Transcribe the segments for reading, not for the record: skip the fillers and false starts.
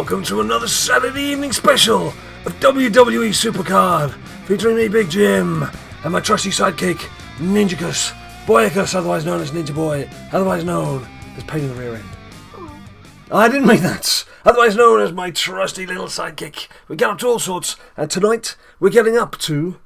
welcome to another Saturday evening special of WWE SuperCard, featuring me, Big Jim, and my trusty sidekick, Ninjacus, Boyacus, otherwise known as Ninja Boy, otherwise known as Pain in the Rear End. I didn't mean that. Otherwise known as my trusty little sidekick. We get up to all sorts, and tonight we're getting up to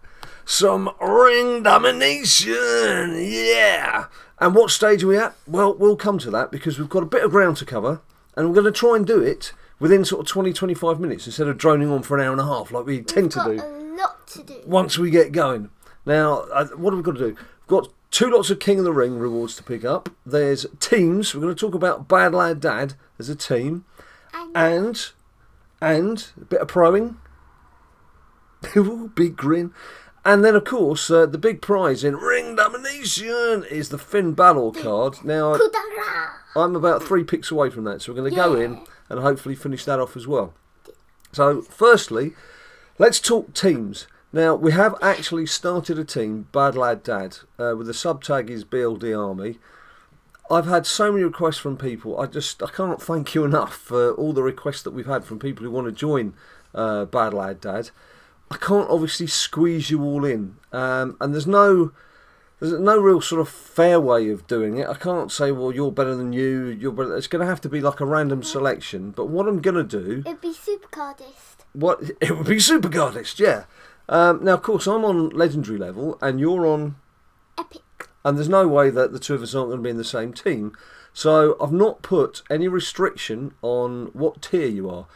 some Ring Domination, yeah! And what stage are we at? Well, we'll come to that because we've got a bit of ground to cover, and we're going to try and do it within sort of 20-25 minutes instead of droning on for an hour and a half like we tend to do. We've got a lot to do. Once we get going. Now, what have we got to do? We've got 2 lots of King of the Ring rewards to pick up. There's teams. We're going to talk about BadLadDad as a team. And a bit of proing. Big grin. And then, of course, the big prize in Ring Domination is the Finn Balor card. Now, I'm about 3 picks away from that, so we're going to go in and hopefully finish that off as well. So, firstly, let's talk teams. Now, we have actually started a team, BadLadDad, with the sub-tag is BLD Army. I've had so many requests from people. I can't thank you enough for all the requests that we've had from people who want to join BadLadDad. I can't obviously squeeze you all in, and there's no real sort of fair way of doing it. I can't say, well, you're better than you. You're better. It's going to have to be like a random selection. But what I'm going to do, it'd be SuperCardist. It would be SuperCardist, yeah. Now, of course, I'm on Legendary level, and you're on Epic. And there's no way that the two of us aren't going to be in the same team. So I've not put any restriction on what tier you are.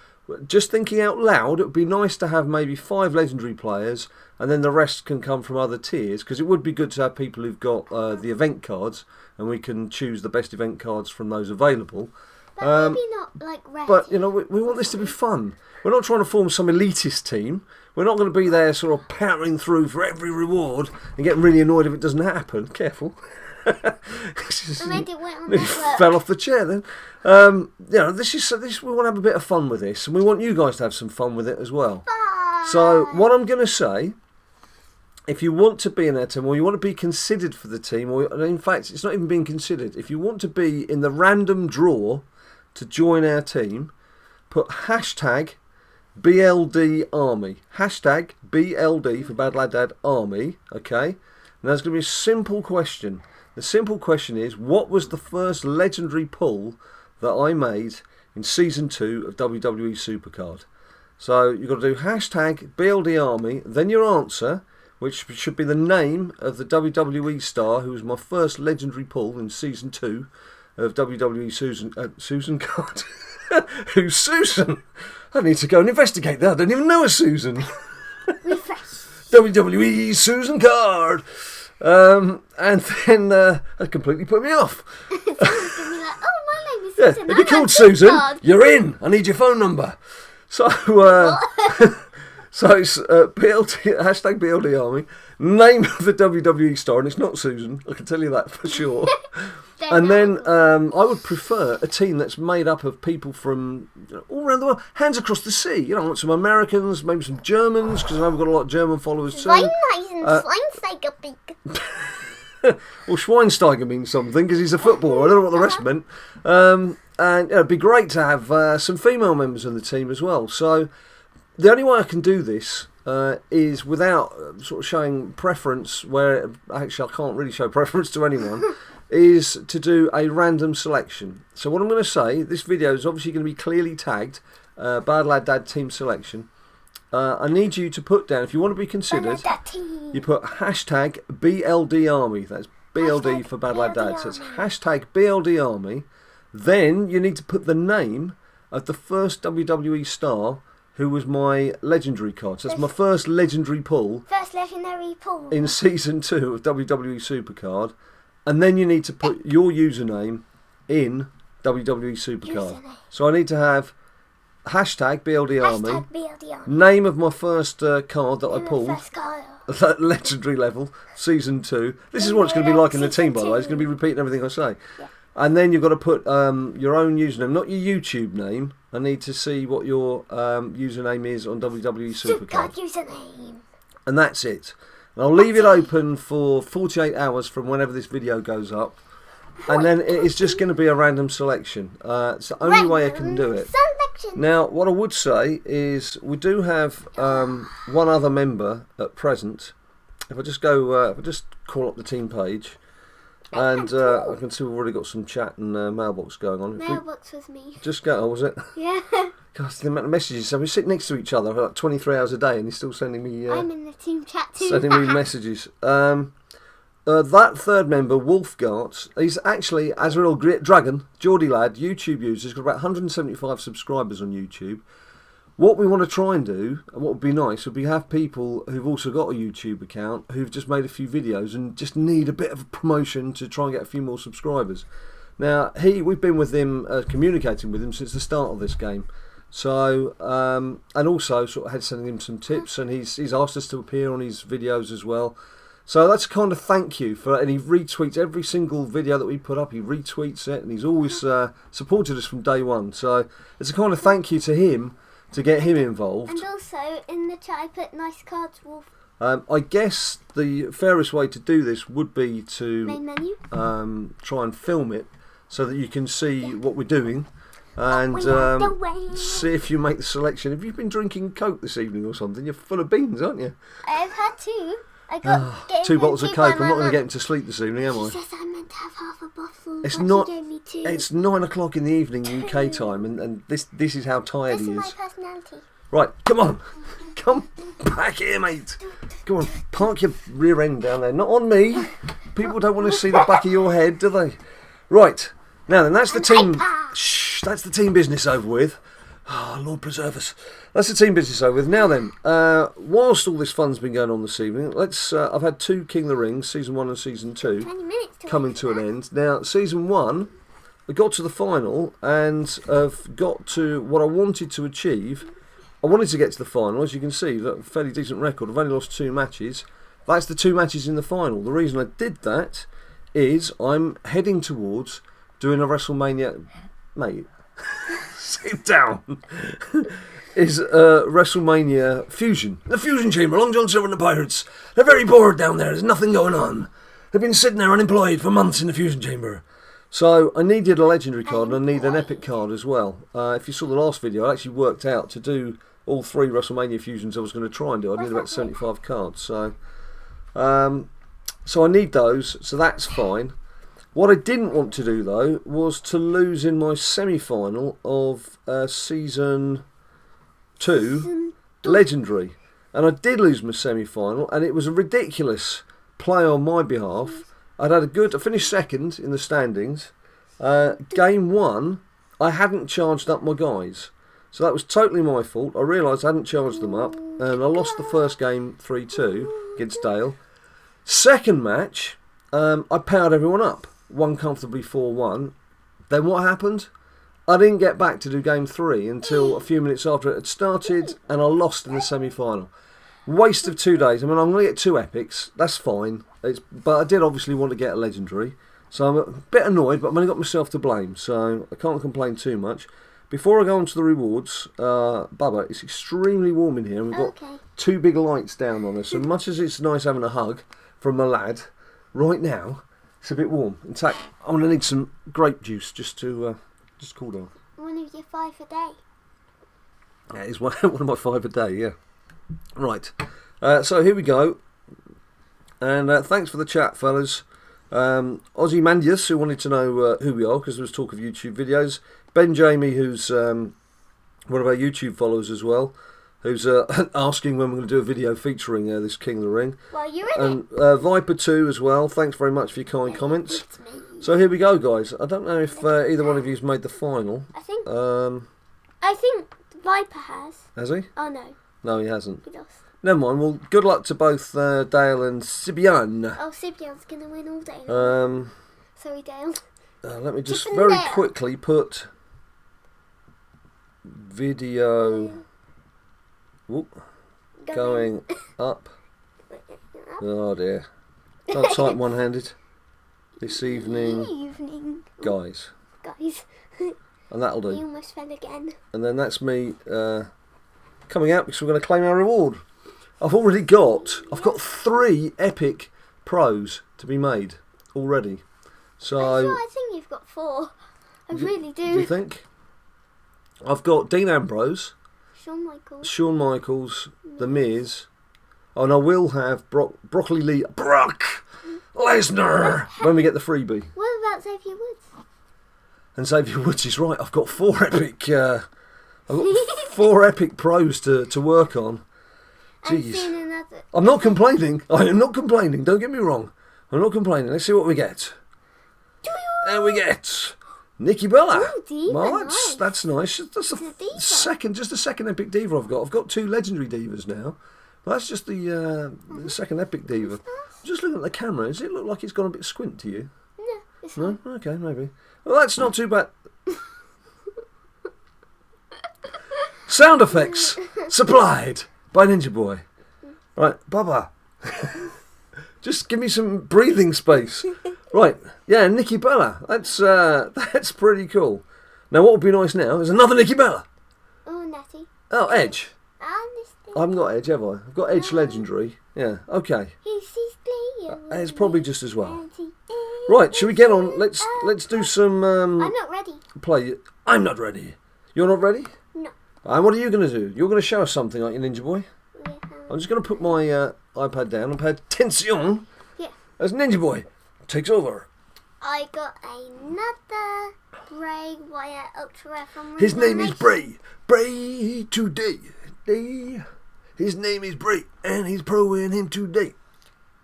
Just thinking out loud, it would be nice to have maybe 5 Legendary players, and then the rest can come from other tiers, because it would be good to have people who've got the event cards, and we can choose the best event cards from those available. But maybe not like red. But, you know, we want this to be fun. We're not trying to form some elitist team. We're not going to be there sort of powering through for every reward and getting really annoyed if it doesn't happen. Careful. Fell off the chair then. You know, this we want to have a bit of fun with this, and we want you guys to have some fun with it as well. Bye. So what I'm going to say, if you want to be in our team, or you want to be considered for the team, or in fact it's not even being considered, if you want to be in the random draw to join our team, put hashtag BLD Army. Hashtag BLD for BadLadDad Army. Okay? And there's going to be a simple question. The simple question is, what was the first legendary pull that I made in Season 2 of WWE SuperCard? So you've got to do hashtag BLD Army, then your answer, which should be the name of the WWE star who was my first legendary pull in Season 2 of WWE Susan Card. Who's Susan? I need to go and investigate that. I don't even know a Susan. WWE SuperCard. And then that completely put me off. Someone's going to be like, oh, my name is Susan. If you're called Susan, you're in. I need your phone number. So, so it's BLD, hashtag BLD Army, name of the WWE star, and it's not Susan, I can tell you that for sure. And then I would prefer a team that's made up of people from all around the world, hands across the sea. You know, I want some Americans, maybe some Germans, because I know we've got a lot of German followers too. Schweinsteiger. Well, Schweinsteiger means something because he's a footballer. I don't know what the rest meant. And it'd be great to have some female members of the team as well. So the only way I can do this is without sort of showing preference, where actually I can't really show preference to anyone, is to do a random selection. So what I'm going to say, this video is obviously going to be clearly tagged BadLadDad team selection. I need you to put down, if you want to be considered, you put hashtag BLD Army. That's BLD for BadLadDad. So it's hashtag BLD Army. Then you need to put the name of the first WWE star who was my legendary card. So that's my first legendary pull. First legendary pull. In Season 2 of WWE SuperCard. And then you need to put your username in WWE SuperCard. So I need to have hashtag BLD Army, name of my first card that I pulled, legendary level, Season 2. This is what it's going to be like in the team, by the way. It's going to be repeating everything I say. Yeah. And then you've got to put your own username, not your YouTube name. I need to see what your username is on WWE SuperCard. Username. And that's it. And I'll leave it open for 48 hours from whenever this video goes up. And then it's just going to be a random selection. It's the only way I can do it. Santa selection. Now, what I would say is we do have one other member at present. If I just go, if I just call up the team page, and I can see we've already got some chat and mailbox going on. Mailbox was me. Just go, oh, was it? Yeah. Gosh, the amount of messages. So we sit next to each other for like 23 hours a day, and he's still sending me. I'm in the team chat too. Sending me messages. That third member, Wolfgart, he's actually, as a real great dragon, Geordie lad, YouTube user, he's got about 175 subscribers on YouTube. What we want to try and do, and what would be nice, would be have people who've also got a YouTube account, who've just made a few videos and just need a bit of a promotion to try and get a few more subscribers. Now, we've been with him, communicating with him since the start of this game. So, and also sort of had sending him some tips, and he's asked us to appear on his videos as well. So that's a kind of thank you for, and he retweets every single video that we put up. He retweets it, and he's always supported us from day one. So it's a kind of thank you to him to get him involved. And also in the chat I put nice cards, Wolf. I guess the fairest way to do this would be to Main menu. try and film it so that you can see what we're doing. And see if you make the selection. Have you been drinking Coke this evening or something? You're full of beans, aren't you? I've had two. I got 2 bottles of Coke. I'm not going to get him to sleep this evening, am I? She says I'm meant to have half a bottle. It's but not. She gave me 2. It's 9 o'clock in the evening UK time, and this is how tired This he is is. my personality. Right, come on, come back here, mate. Come on, park your rear end down there. Not on me. People don't want to see the back of your head, do they? Right. Now then, that's the team. Shh, that's the team business over with. Oh, Lord preserve us. That's the team business over with. Now then, whilst all this fun's been going on this evening, let's. I've had 2 King of the Rings, season 1 and season 2, 20 minutes coming to an end. Now, season 1, I got to the final and have got to what I wanted to achieve. I wanted to get to the final, as you can see, a fairly decent record. I've only lost 2 matches. That's the 2 matches in the final. The reason I did that is I'm heading towards doing a WrestleMania, mate. Sit down. Is WrestleMania Fusion. The Fusion Chamber, Long John Silver and the Pirates. They're very bored down there. There's nothing going on. They've been sitting there unemployed for months in the Fusion Chamber. So I needed a legendary card and I need an epic card as well. If you saw the last video, I actually worked out to do all 3 WrestleMania Fusions I was going to try and do. I need about 75 cards. So I need those, so that's fine. What I didn't want to do, though, was to lose in my semi-final of Season 2 Legendary. And I did lose my semi-final, and it was a ridiculous play on my behalf. I finished second in the standings. Game 1, I hadn't charged up my guys. So that was totally my fault. I realised I hadn't charged them up, and I lost the first game 3-2 against Dale. Second match, I powered everyone up. Won comfortably 4-1. Then what happened? I didn't get back to do game 3 until a few minutes after it had started, and I lost in the semi-final. Waste of 2 days. I mean, I'm going to get 2 epics. That's fine. But I did obviously want to get a legendary. So I'm a bit annoyed, but I've only got myself to blame. So I can't complain too much. Before I go on to the rewards, Bubba, it's extremely warm in here. And we've got 2 big lights down on us. So much as it's nice having a hug from my lad, right now, it's a bit warm. In fact, I'm going to need some grape juice just to cool down. One of your 5 a day. That is one of my 5 a day, yeah. Right. So here we go. And thanks for the chat, fellas. Ozzy Mandius, who wanted to know who we are, because there was talk of YouTube videos. Ben Jamie, who's one of our YouTube followers as well, who's asking when we're going to do a video featuring this King of the Ring. Well, you're in and Viper 2 as well. Thanks very much for your kind comments. So here we go, guys. I don't know if either one of you's made the final. I think Viper has. Has he? Oh, no. No, he hasn't. He lost. Never mind. Well, good luck to both Dale and Sibian. Oh, Sibian's going to win all day. Sorry, Dale. Let me just very quickly put video going up. Oh dear. Don't type one-handed. This evening. Guys. And that'll do. You almost fell again. And then that's me coming out because we're going to claim our reward. I've got 3 epic pros to be made already. So I think you've got 4. I really do. Do you think? I've got Dean Ambrose, Shawn Michaels, The Miz. Oh, and I will have Brock Lesnar when we get the freebie. What about Xavier Woods? And Xavier Woods is right. I've got 4 epic. I've got 4 epic pros to work on. Jeez. I'm not complaining. I am not complaining. Don't get me wrong. I'm not complaining. Let's see what we get. And we get Nikki Bella. Ooh, diva, well, nice. That's nice. That's the second epic diva I've got. I've got 2 legendary divas now. Well, that's just the second epic diva. Just looking at the camera, does it look like it's gone a bit squint to you? No, it's fine. No? Okay, maybe. Well, that's not too bad. Sound effects supplied by Ninja Boy. Right, Bubba. Just give me some breathing space. Right, yeah, Nikki Bella. That's pretty cool. Now, what would be nice now is another Nikki Bella. Oh, Natty. Oh, Edge. I I haven't got Edge, have I? I've got Edge Legendary. Yeah, okay. It's probably just as well. Right, shall we get on? Let's do some. I'm not ready. Play. I'm not ready. You're not ready? No. And what are you going to do? You're going to show us something, aren't you, Ninja Boy? Yeah. I'm just going to put my iPad down and pay attention as Ninja Boy takes over. I got another Bray Wyatt Ultra Rare from Ring His name is Domination. Bray today. His name is Bray, and he's proing him today.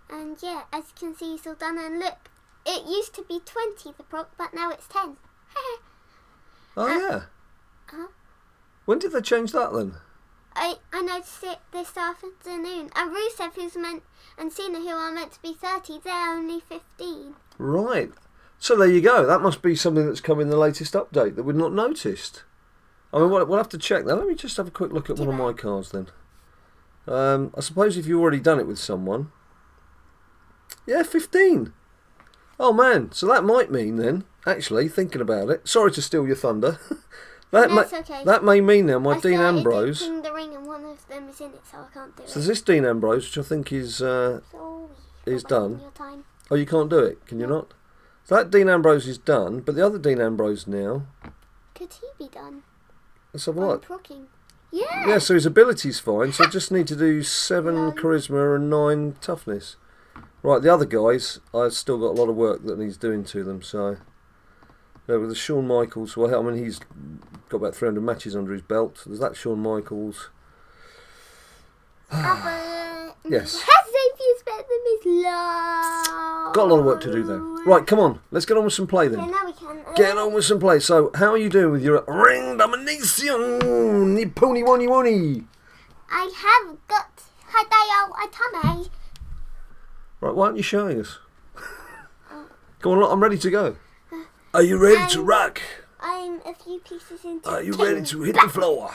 And yeah, as you can see, he's all done. And look, it used to be 20 the proc, but now it's 10. Oh, yeah. Huh? When did they change that then? I noticed it this afternoon. And Rusev, and Cena, who are meant to be 30, they're only 15. Right. So there you go. That must be something that's come in the latest update that we've not noticed. I mean, we'll have to check that. Let me just have a quick look at one of my cards then. I suppose if you've already done it with someone. Yeah, 15. Oh, man. So that might mean then, actually, thinking about it. Sorry to steal your thunder. That's okay. That may mean now my Dean started Ambrose. dipping the ring and one of them is in it, so I can't do it. So this Dean Ambrose, which I think is Sorry for done. wasting your time. Oh, you can't do it, can you not? So that Dean Ambrose is done, but the other Dean Ambrose now. Could he be done? Let's have a I'm look. procking. Yeah. Yeah, so his ability's fine, so I just need to do 7 charisma and 9 toughness. Right, the other guys, I've still got a lot of work that needs doing to them, so. Yeah, with the Shawn Michaels, well, I mean, he's got about 300 matches under his belt. There's that Shawn Michaels. Yes. Has Xavier's better than his love? Got a lot of work to do though. Right, come on, let's get on with some play then. Yeah, now we can. Get on with some play. So, how are you doing with your Ring Domination? Nippony wony wony. I have got Hideo Itami. Right, why aren't you showing us? Go on, look, I'm ready to go. Are you ready to rock? I'm a few pieces into. Are you ready to hit the floor?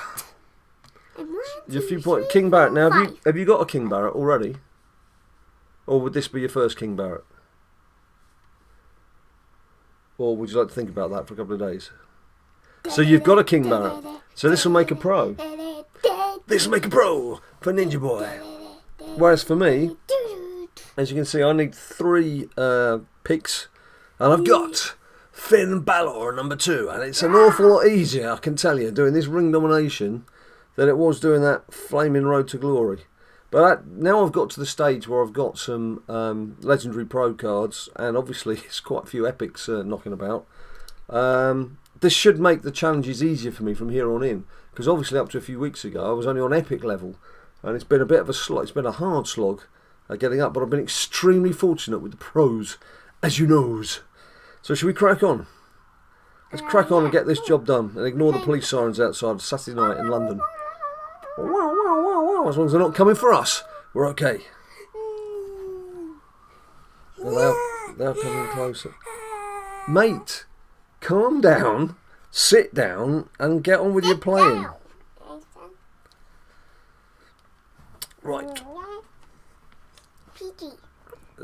Your few points. 3, King Barrett. Now, 5. have you got a King Barrett already? Or would this be your first King Barrett? Or would you like to think about that for a couple of days? So you've got a King Barrett. So this will make a pro. This will make a pro for Ninja Boy. Whereas for me, as you can see, I need 3 picks. And I've got Finn Balor number 2. And it's an awful lot easier, I can tell you, doing this Ring Domination than it was doing that Flaming Road to Glory. But now I've got to the stage where I've got some Legendary Pro cards, and obviously it's quite a few epics knocking about. This should make the challenges easier for me from here on in, because obviously up to a few weeks ago I was only on epic level, and it's been a bit of a slog. It's been a hard slog getting up, but I've been extremely fortunate with the pros, as you knows. So should we crack on? Let's crack on and get this job done, and ignore the police sirens outside Saturday night in London. As long as they're not coming for us, we're okay. They're coming closer. Mate, calm down, sit down, and get on with your playing. Right.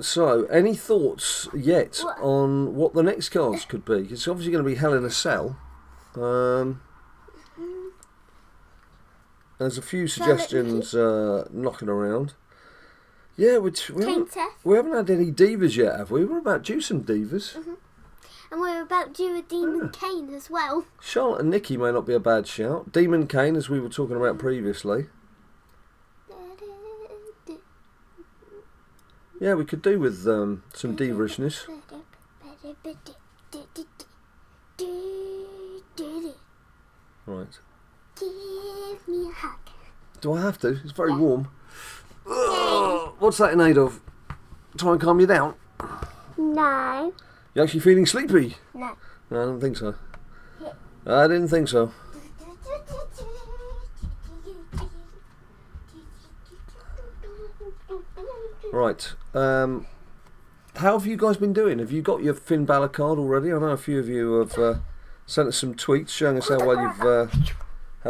So, any thoughts yet on what the next cards could be? It's obviously going to be Hell in a Cell. There's a few suggestions knocking around. Yeah, we haven't had any divas yet, have we? We're about due some divas. And we're about to do a Demon Kane as well. Charlotte and Nikki may not be a bad shout. Demon Kane, as we were talking about previously. Yeah, we could do with some diva-ishness. Right. Give me a hug. Do I have to? It's very warm. Ugh, what's that in aid of? Try and calm you down? No. You actually feeling sleepy? No. No, I don't think so. I didn't think so. Right. How have you guys been doing? Have you got your Finn Balor card already? I know a few of you have sent us some tweets showing us how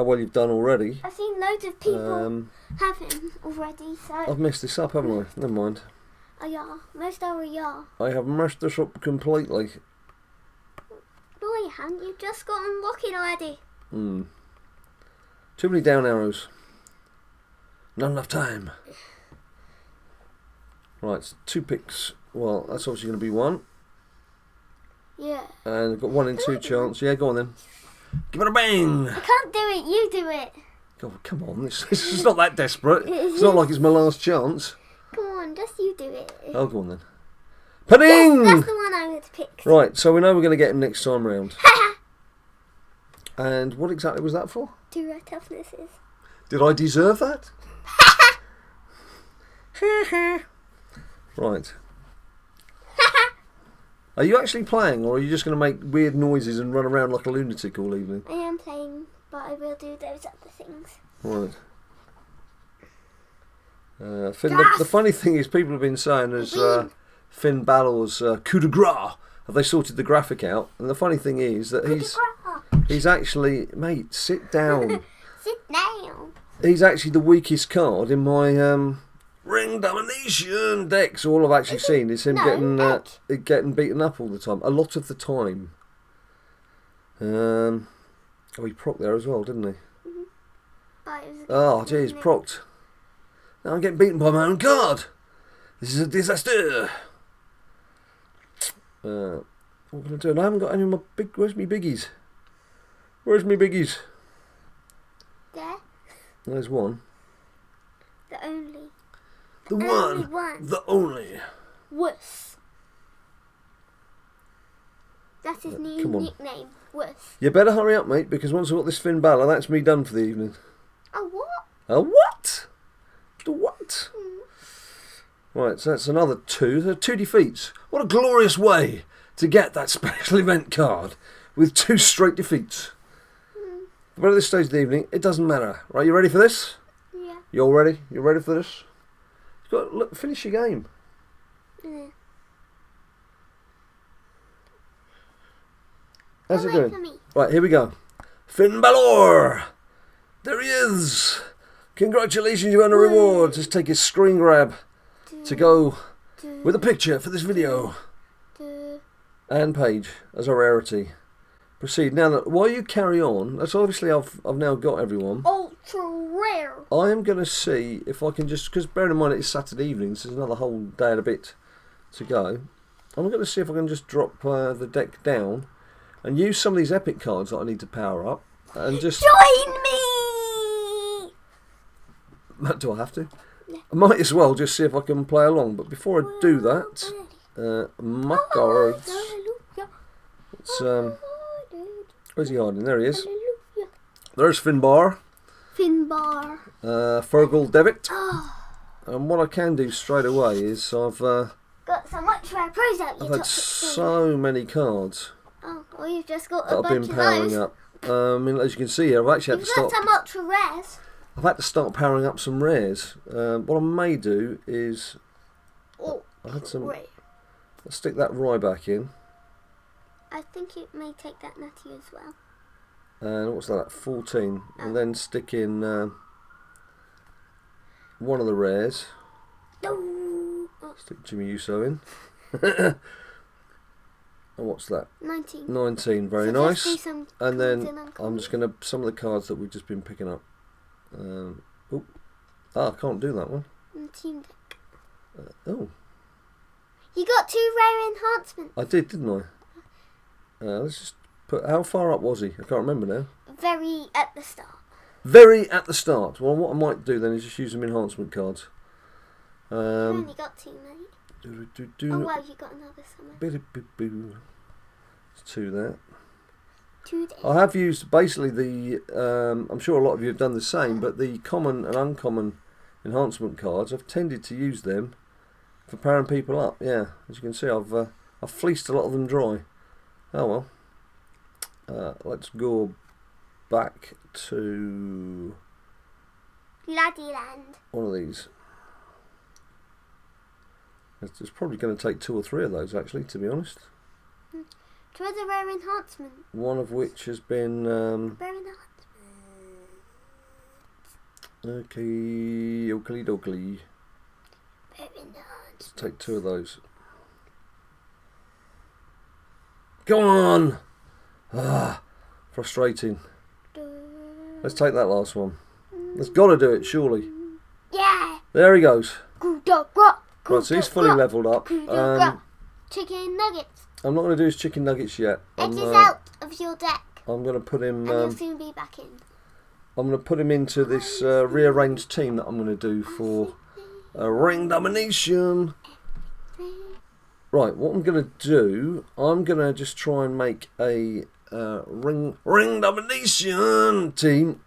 well you've done already. I've seen loads of people have him already, so... I've messed this up, haven't I? Never mind. Oh yeah, most are yeah. I have messed this up completely. No, you haven't. You've just got unlocking already. Too many down arrows. Not enough time. Right, 2 picks. Well, that's obviously going to be 1. Yeah. And I've got 1 in 2 chance. Yeah, go on then. Give it a bang! I can't do it, you do it. God, come on, this is not that desperate. It's not like it's my last chance. Come on, just you do it. Oh, go on then. Pudding! Yes, that's the one I would pick. Right, so we know we're going to get him next time round. And what exactly was that for? 2 red toughnesses. Did I deserve that? Right. Are you actually playing, or are you just going to make weird noises and run around like a lunatic all evening? I am playing, but I will do those other things. Right. Finn, the funny thing is, people have been saying as Finn Balor's coup de grace, have they sorted the graphic out? And the funny thing is that he's actually, mate, sit down. Sit down. He's actually the weakest card in my Ring Domination deck. So all I've actually seen is him getting beaten up all the time. A lot of the time. Oh, he procced there as well, didn't he? Oh, geez, procced. Now I'm getting beaten by my own card. This is a disaster. What can I do? And I haven't got any of my where's my biggies? Where's my biggies? There. There's 1. The only. The one. The only. Wuss. That's his new nickname. Wuss. You better hurry up, mate, because once I've got this Finn Balor, that's me done for the evening. A what? A what? The what? Right, so that's another 2. So 2 defeats. What a glorious way to get that special event card with 2 straight defeats. But at this stage of the evening, it doesn't matter. Right, you ready for this? Yeah. You all ready? You ready for this? Look, finish your game. Yeah. How's it doing? For me. Right, here we go. Finn Balor! There he is! Congratulations, you won a reward. Just take his screen grab to go with a picture for this video. And page as a rarity. Proceed. Now, while you carry on, that's obviously I've now got everyone. Ultra rare. I am going to see if I can just, because bearing in mind it's Saturday evening, so there's another whole day and a bit to go. I'm going to see if I can just drop the deck down and use some of these epic cards that I need to power up and just join me. Do I have to? Yeah. I might as well just see if I can play along. But before I do that, my cards. It's where's he hiding? There he is. There's Finn Balor. Finn Balor. Fergal Devitt. And what I can do straight away is I've got some ultra rare pros out. I've had so many cards. Oh, well, you've just got that a bunch I've been powering up. I mean, as you can see here, I've actually had to start. You've got some ultra rares. I've had to start powering up some rares. What I may do is I had some. Let's stick that Ryback in. I think it may take that Nutty as well. And what's that? 14, and then stick in one of the rares. Stick Jimmy Uso in. And what's that? 19. 19, very so nice. And then I'm just going to some of the cards that we've just been picking up. I can't do that one. Team deck. Oh. You got 2 rare enhancements. I did, didn't I? Let's just put... How far up was he? I can't remember now. Very at the start. Very at the start. Well, what I might do then is just use some enhancement cards. You only got 2, mate. Oh, well, you got another somewhere. It's 2 there. 2 days. I have used basically the... I'm sure a lot of you have done the same, but the common and uncommon enhancement cards, I've tended to use them for powering people up. Yeah, as you can see, I've fleeced a lot of them dry. Oh well. Let's go back to Laddieland. one of these. It's probably going to take 2 or 3 of those, actually, to be honest. Try the rare enhancement. One of which has been... Rare enhancement. Okay, oakley dokley. Rare enhancement. Let's take 2 of those. Go on! Ah, frustrating. Let's take that last one. It's got to do it, surely. Yeah! There he goes. Right, so he's fully levelled up. Chicken nuggets. I'm not going to do his chicken nuggets yet. Exit out of your deck. I'm going to put him... and you'll soon be back in. I'm going to put him into this rearranged team that I'm going to do for Ring Domination. Right, what I'm going to do, I'm going to just try and make a Ring Domination team.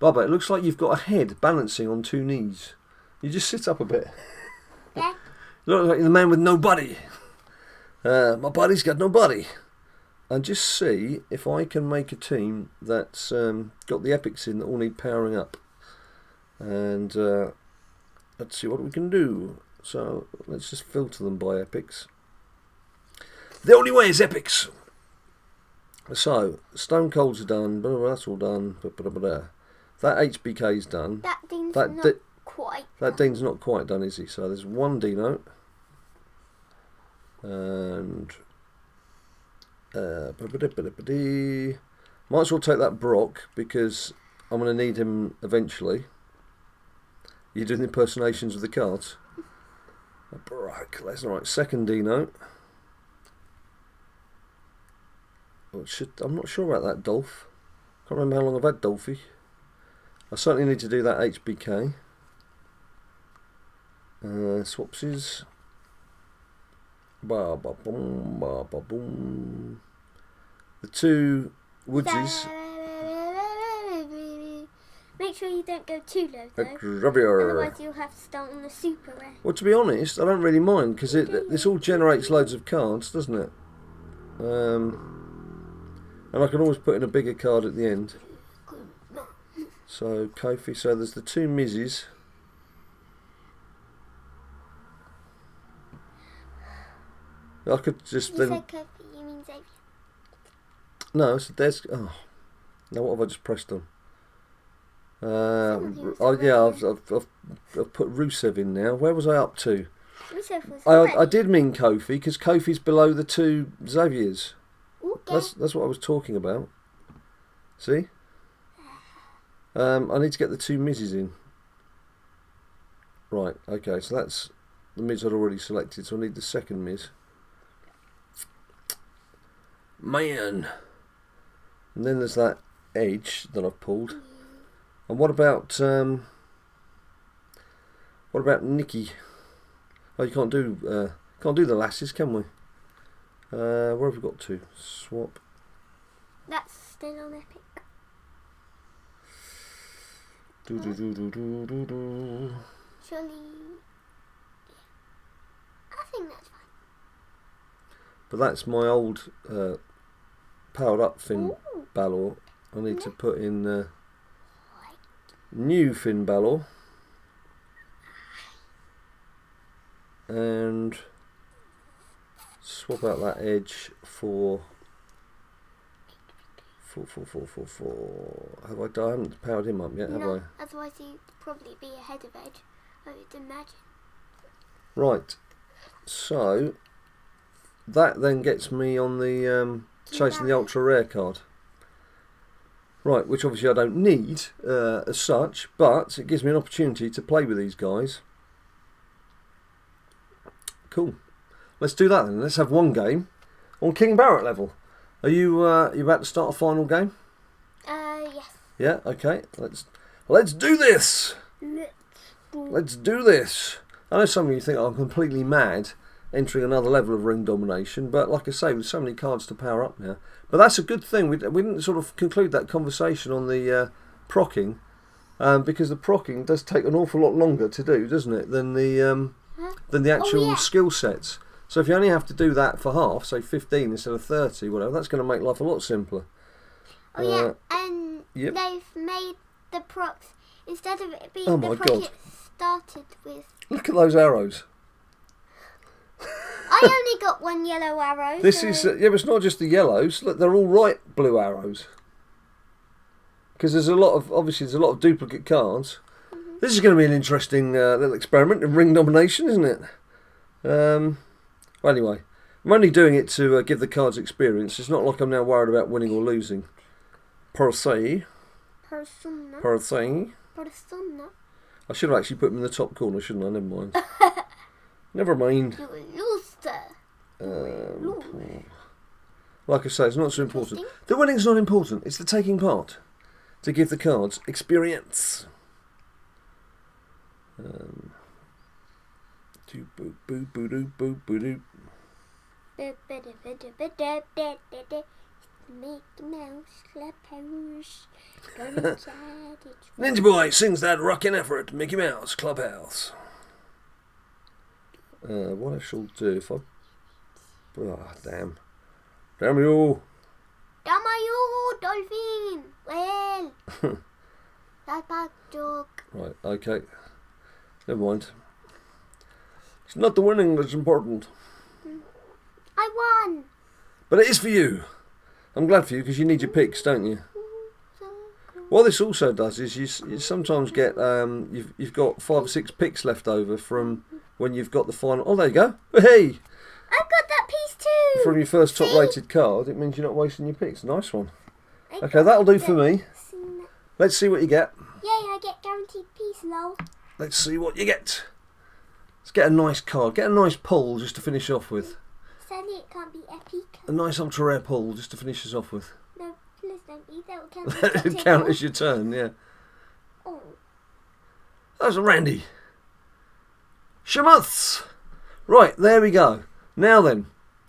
Bubba, it looks like you've got a head balancing on 2 knees. You just sit up a bit. Yeah. You look like you're the man with no body. My body's got no body. And just see if I can make a team that's got the epics in that all need powering up. And let's see what we can do. So let's just filter them by epics. The only way is epics. So Stone Cold's done. That's all done. That HBK's done. That Dean's not quite. That Dean's not quite done, is he? So there's 1 Dino. And might as well take that Brock because I'm going to need him eventually. You're doing the impersonations of the cards. Brock, that's all right. 2nd Dino. I'm not sure about that Dolph. Can't remember how long I've had Dolphy. I certainly need to do that HBK. Swapsies. Ba ba boom, ba ba boom. The 2 Woodsies. Make sure you don't go too low though. Otherwise you'll have to start on the super rare. Well, to be honest, I don't really mind because this all generates loads of cards, doesn't it? And I can always put in a bigger card at the end. So Kofi. So there's the 2 Mizzies. I could just You then. said Kofi, you mean Xavier? No, so there's. Oh, now what have I just pressed on? Oh yeah, I've put Rusev in now. Where was I up to? Rusev was I did mean Kofi because Kofi's below the 2 Xaviers. Okay. That's what I was talking about. See? I need to get the 2 Mizzies in. Right. Okay. So that's the Miz I'd already selected. So I need the 2nd Miz. Man. And then there's that Edge that I've pulled. And what about Nikki? Oh, you can't do the lasses, can we? Where have we got to? Swap. That's still on Epic. Surely. I think that's fine. But that's my old powered up Finn Balor. I need to put in new Finn Balor and swap out that Edge for 4. Have I done? I haven't powered him up yet, have No, I? otherwise you'd probably be ahead of Edge, I would imagine. Right. So that then gets me on the chasing the ultra rare card. Right, which obviously I don't need as such, but it gives me an opportunity to play with these guys. Cool. Let's do that then. Let's have one game on King Barrett level. Are you about to start a final game? Yes. Yeah. Okay. Let's do this. Let's do this. I know some of you think I'm completely mad entering another level of Ring Domination, but like I say, with so many cards to power up now. But that's a good thing. We didn't sort of conclude that conversation on the procking, because the procking does take an awful lot longer to do, doesn't it, than the actual skill sets. So if you only have to do that for half, say 15 instead of 30, whatever, that's going to make life a lot simpler. Oh yeah, and they've made the procs, instead of it being the proc it started with. Look at those arrows. I only got one yellow arrow. This is but it's not just the yellows. Look, they're all right blue arrows. Because there's a lot of duplicate cards. This is going to be an interesting little experiment in Ring Domination, isn't it? Well, anyway, I'm only doing it to give the cards experience. It's not like I'm now worried about winning or losing. Per se. Persona. I should have actually put them in the top corner, shouldn't I? Never mind. Never mind. Like I say, it's not so important. The winning's not important. It's the taking part. To give the cards experience. Ninja Boy sings that rockin' effort, Mickey Mouse Clubhouse. What I shall do if I... Oh, damn. Damn you! Damn you, Dolphin! Well, that's a bad joke. Right, okay. Never mind. It's not the winning that's important. I won! But it is for you. I'm glad for you because you need your picks, don't you? What this also does is you sometimes get you've got 5 or 6 picks left over from when you've got the final. Oh, there you go. Hey, I've got that piece too. From your first top-rated card, it means you're not wasting your picks. Nice one. Okay, that'll do for me. Let's see what you get. Yay! I get guaranteed piece, lol. Let's see what you get. Let's get a nice card. Get a nice pull just to finish off with. Sadly, it can't be epic. A nice ultra rare pull just to finish us off with. No, please don't eat. That will count as It'll count as your turn, yeah. Oh. That was a Randy. Shamuths! Right, there we go. Now then,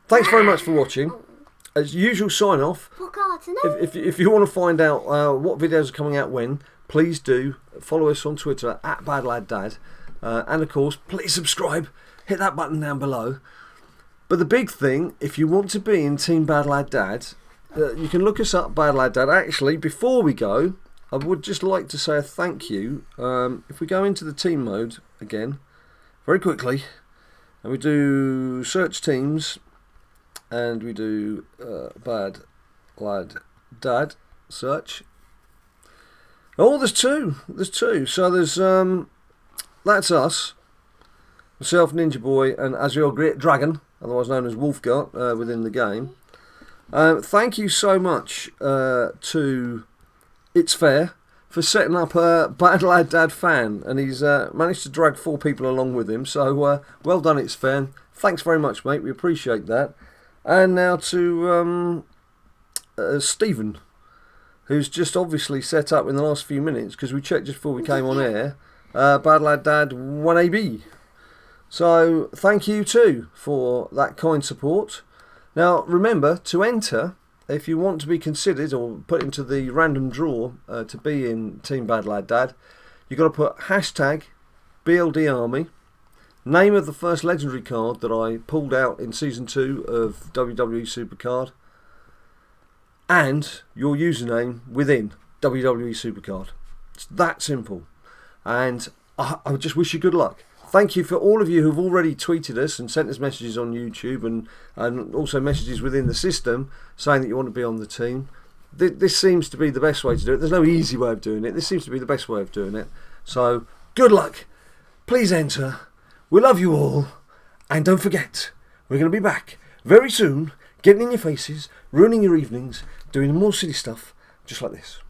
thanks very much for watching. As usual, sign off. If you want to find out what videos are coming out when, please do follow us on Twitter at BadLadDad. And of course, please subscribe. Hit that button down below. But the big thing, if you want to be in Team BadLadDad, you can look us up, BadLadDad. Actually, before we go, I would just like to say a thank you. If we go into the team mode again, very quickly, and we do search teams, and we do BadLadDad search. Oh, there's two. There's two. So there's that's us, myself, Ninja Boy, and Azrael Great Dragon, otherwise known as Wolfgart within the game. Thank you so much to It's Fair for setting up a BadLadDad fan, and he's managed to drag 4 people along with him, so well done, It's Fair. Thanks very much, mate, we appreciate that. And now to Stephen, who's just obviously set up in the last few minutes, because we checked just before we came on air, BadLadDad 1AB. So thank you too for that kind support. Now remember, to enter, if you want to be considered or put into the random draw to be in Team BadLadDad, you've got to put hashtag BLD Army, name of the first legendary card that I pulled out in Season 2 of WWE SuperCard, and your username within WWE SuperCard. It's that simple. And I just wish you good luck. Thank you for all of you who've already tweeted us and sent us messages on YouTube and also messages within the system saying that you want to be on the team. This seems to be the best way to do it. There's no easy way of doing it. This seems to be the best way of doing it. So, good luck. Please enter. We love you all. And don't forget, we're going to be back very soon, getting in your faces, ruining your evenings, doing more silly stuff just like this.